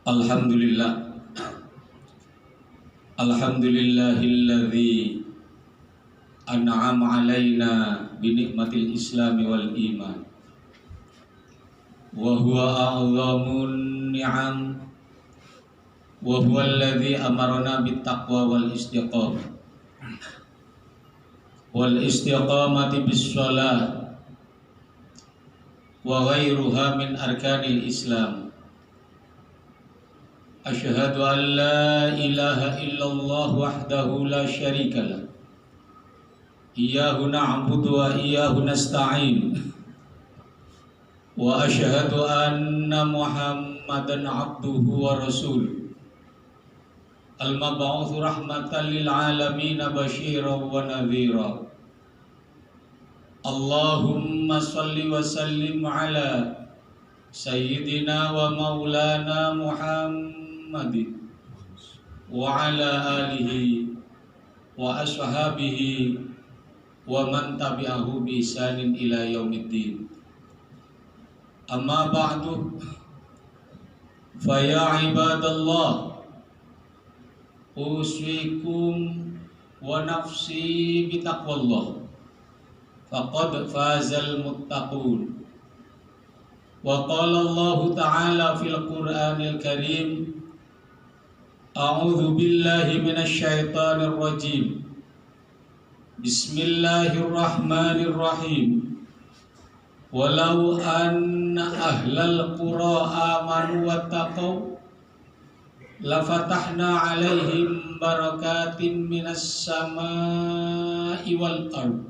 Alhamdulillah. Alhamdulillahilladzi an'ama alaina bi nikmatil islami wal iman. Wa huwa a'zamun ni'am. Wa huwa alladzi amarna bit taqwa wal istiqamah. Wal istiqamati bis shalah wa ghairuha min arkanil Islam. Asyhadu an la ilaha illallah wahdahu la syarika lah. Iyyahu na'budu wa iyyahu nasta'in. Wa asyhadu anna Muhammadan 'abduhu wa rasuluh. Al-mab'uts rahmatan lil alamin basyiran wa nadhira. Allahumma shalli wa sallim ala sayyidina wa maulana Muhammadin wa ala alihi wa ashabihi wa man tabi'ahu bi ihsanin ila yaumiddin. Amma ba'du, fa ya ibadallah, uswikum wa nafsi bi taqwallah, faqad fazal muttaqun. Wa qala Allah ta'ala fil Qur'anil Karim, a'udzu billahi minasy syaithanir rajim. Bismillahirrahmanirrahim. Walau anna ahlal qura amanu wattaqau lafatahna 'alaihim barakatin minas samaa'i wal ardh.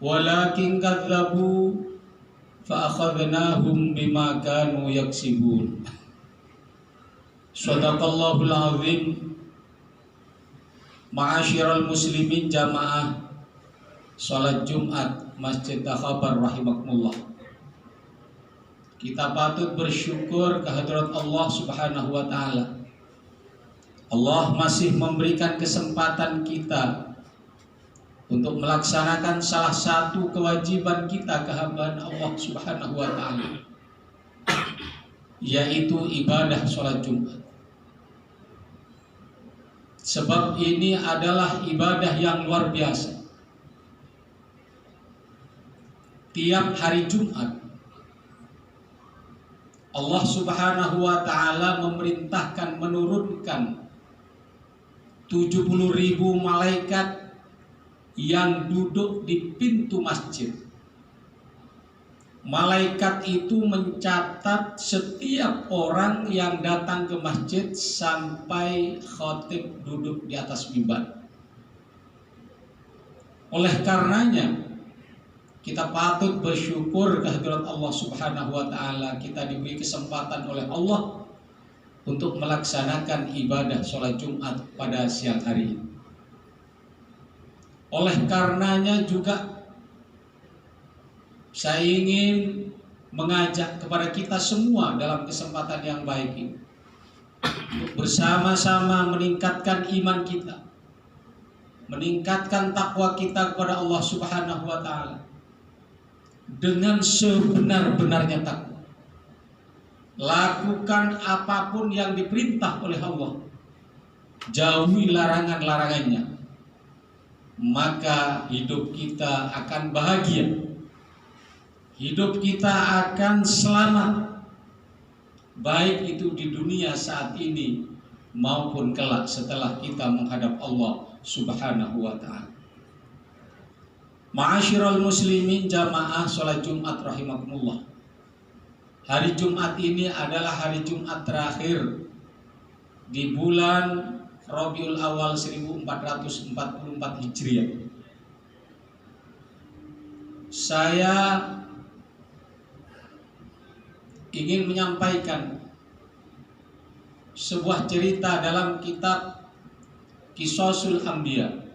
Walakin kadzabu fa'akhadnahum bima kanu yaksibun. Shadaqallahul azim. Ma'asyiral muslimin jamaah salat Jumat Masjid Takhabar rahimakumullah. Kita patut bersyukur kehadirat Allah Subhanahu wa taala. Allah masih memberikan kesempatan kita untuk melaksanakan salah satu kewajiban kita kehambaan Allah Subhanahu wa taala, yaitu ibadah sholat Jumat. Sebab ini adalah ibadah yang luar biasa. Tiap hari Jumat Allah Subhanahu wa taala memerintahkan menurunkan 70.000 malaikat yang duduk di pintu masjid. Malaikat itu mencatat setiap orang yang datang ke masjid sampai khatib duduk di atas mimbar. Oleh karenanya kita patut bersyukur kehadirat Allah Subhanahu wa taala, kita diberi kesempatan oleh Allah untuk melaksanakan ibadah sholat Jumat pada siang hari ini. Oleh karenanya juga saya ingin mengajak kepada kita semua dalam kesempatan yang baik ini untuk bersama-sama meningkatkan iman kita, meningkatkan takwa kita kepada Allah Subhanahu wa taala dengan sebenar-benarnya takwa. Lakukan apapun yang diperintah oleh Allah, jauhi larangan-larangannya, maka hidup kita akan bahagia. Hidup kita akan selamat, baik itu di dunia saat ini maupun kelak setelah kita menghadap Allah Subhanahu wa ta'ala. Ma'asyiral muslimin jamaah sholat Jumat rahimakumullah. Hari Jumat ini adalah hari Jumat terakhir di bulan Rabiul Awal 1444 Hijriah. Saya ingin menyampaikan sebuah cerita dalam kitab Qisasul Anbiya,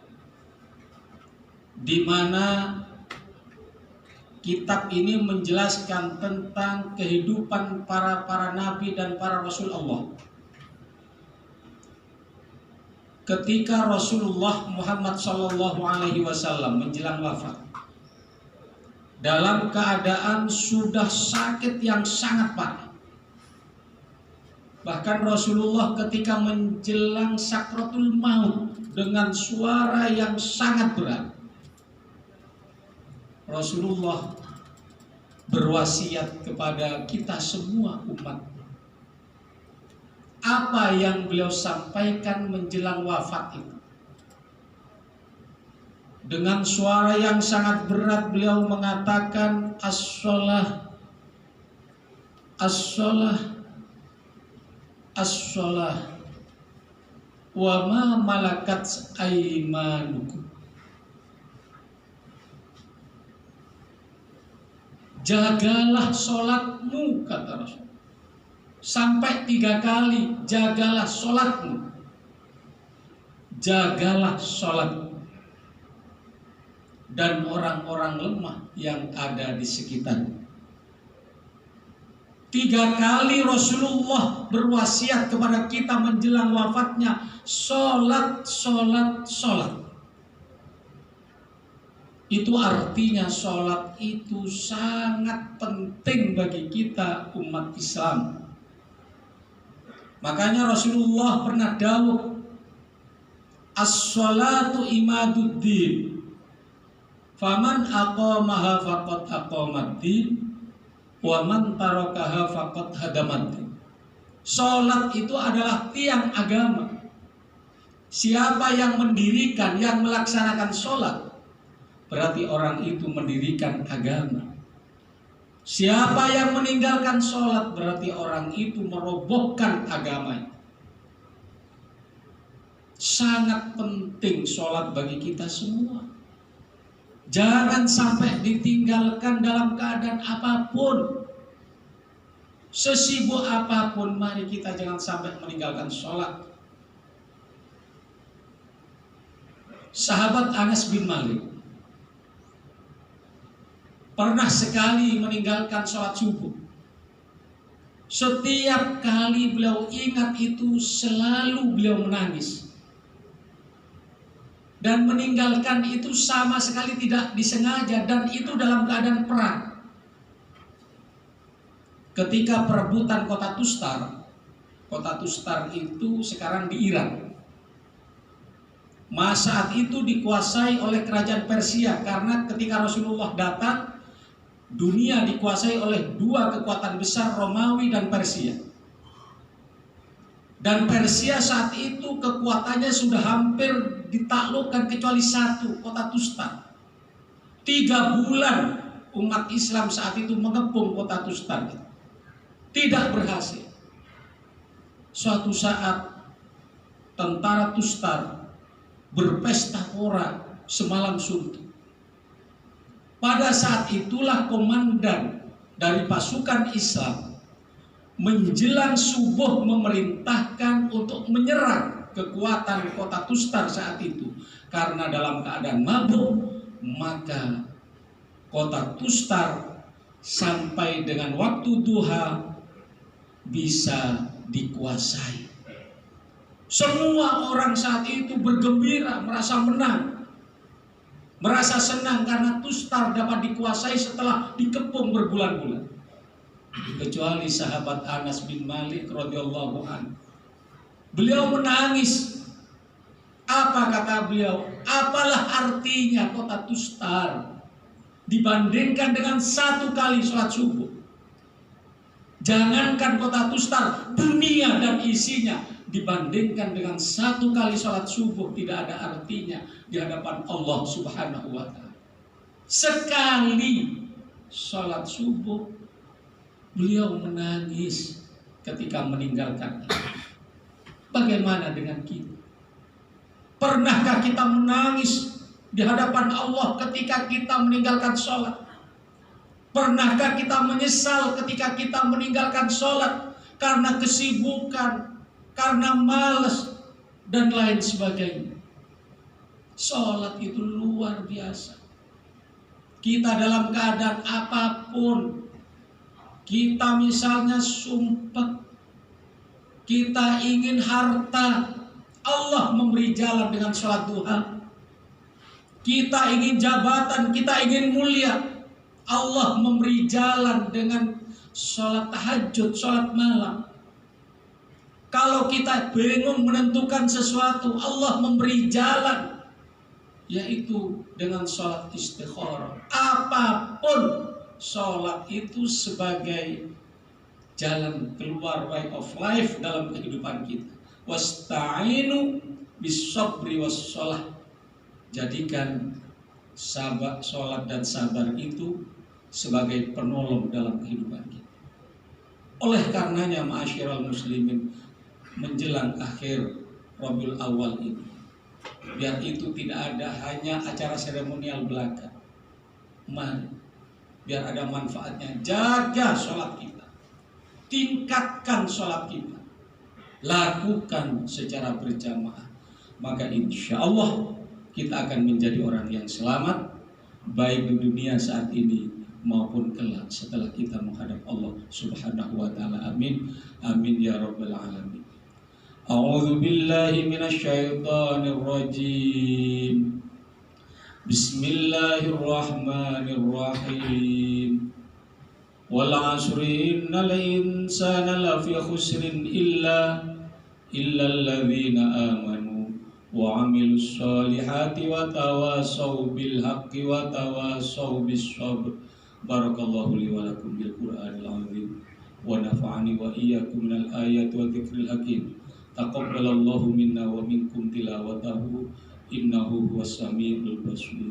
di mana kitab ini menjelaskan tentang kehidupan para nabi dan para rasul Allah. Ketika Rasulullah Muhammad SAW menjelang wafat, dalam keadaan sudah sakit yang sangat parah, Bahkan Rasulullah ketika menjelang sakratul maut dengan suara yang sangat berat, Rasulullah berwasiat kepada kita semua umat. Apa yang beliau sampaikan menjelang wafat itu? Dengan suara yang sangat berat beliau mengatakan, as-shalah, as-shalah, as-shalah, wa ma malakat aimanukum. Jagalah sholatmu, kata Rasul. Sampai 3 kali, jagalah sholatmu. Jagalah sholatmu. Dan orang-orang lemah yang ada di sekitarmu. 3 kali Rasulullah berwasiat kepada kita menjelang wafatnya, sholat, sholat, sholat. Itu artinya sholat itu sangat penting bagi kita umat Islam. Makanya Rasulullah pernah dawuh, as-sholatu imaduddin, faman aqamaha faqad aqamaddin, wa man tarakaha faqad hadamaddin. Sholat itu adalah tiang agama. Siapa yang mendirikan, yang melaksanakan sholat, berarti orang itu mendirikan agama. Siapa yang meninggalkan sholat, berarti orang itu merobohkan agama. Sangat penting sholat bagi kita semua. Jangan sampai ditinggalkan dalam keadaan apapun. Sesibuk apapun, mari kita jangan sampai meninggalkan sholat. Sahabat Anas bin Malik pernah sekali meninggalkan sholat subuh. Setiap kali beliau ingat itu, selalu beliau menangis. Dan meninggalkan itu sama sekali tidak disengaja, dan itu dalam keadaan perang. Ketika perebutan kota Tustar. Kota Tustar itu sekarang di Iran. Saat itu dikuasai oleh kerajaan Persia, karena ketika Rasulullah datang, dunia dikuasai oleh 2 kekuatan besar, Romawi dan Persia. Dan Persia saat itu kekuatannya sudah hampir ditaklukkan kecuali 1, kota Tustar. 3 bulan umat Islam saat itu mengepung kota Tustar. Tidak berhasil. Suatu saat tentara Tustar berpesta pora semalam suntuk. Pada saat itulah komandan dari pasukan Islam menjelang subuh memerintahkan untuk menyerang kekuatan kota Tustar saat itu. Karena dalam keadaan mabuk, maka kota Tustar sampai dengan waktu duha bisa dikuasai. Semua orang saat itu bergembira, merasa menang. Merasa senang karena Tustar dapat dikuasai setelah dikepung berbulan-bulan. Kecuali sahabat Anas bin Malik radhiyallahu anhu. Beliau menangis. Apa kata beliau? Apalah artinya kota Tustar dibandingkan dengan 1 kali sholat subuh? Jangankan kota Tustar, dunia dan isinya dibandingkan dengan 1 kali sholat subuh tidak ada artinya di hadapan Allah Subhanahu wa ta'ala. Sekali sholat subuh beliau menangis ketika meninggalkan. Bagaimana dengan kita? Pernahkah kita menangis di hadapan Allah ketika kita meninggalkan sholat? Pernahkah kita menyesal ketika kita meninggalkan sholat karena kesibukan, karena malas dan lain sebagainya? Sholat itu luar biasa. Kita dalam keadaan apapun, kita misalnya sumpah, kita ingin harta, Allah memberi jalan dengan sholat duha. Kita ingin jabatan, kita ingin mulia, Allah memberi jalan dengan sholat tahajud, sholat malam. Kalau kita bingung menentukan sesuatu, Allah memberi jalan, yaitu dengan sholat istikharah. Apapun sholat itu sebagai jalan keluar, way of life dalam kehidupan kita. Wasta'inu bis-sabri was-shalah. Jadikan sabar, sholat dan sabar itu sebagai penolong dalam kehidupan kita. Oleh karenanya, ma'asyiral muslimin, menjelang akhir Rabiul Awal ini, biar itu tidak ada hanya acara seremonial belaka. Mari, biar ada manfaatnya, jaga sholat kita, tingkatkan sholat kita, lakukan secara berjamaah. Maka insya Allah kita akan menjadi orang yang selamat, baik di dunia saat ini maupun kelak setelah kita menghadap Allah Subhanahu wa ta'ala. Amin. Amin ya rabbal alamin. A'udzu billahi minasyaitonir rajim. Bismillahirrahmanirrahim. Wal 'asri innal insana lafi khusrin illa alladzina amanu wa 'amilus solihati wa tawasaw bil haqqi wa tawasaw bis sabr. Barakallahu li wa lakum bil Qur'anil 'azim wa nafa'ani wa iyyakum minal ayati wa dzikril hakim. Taqabbalallahu minna wa minkum tilawatahu innahu huwas samiul basir.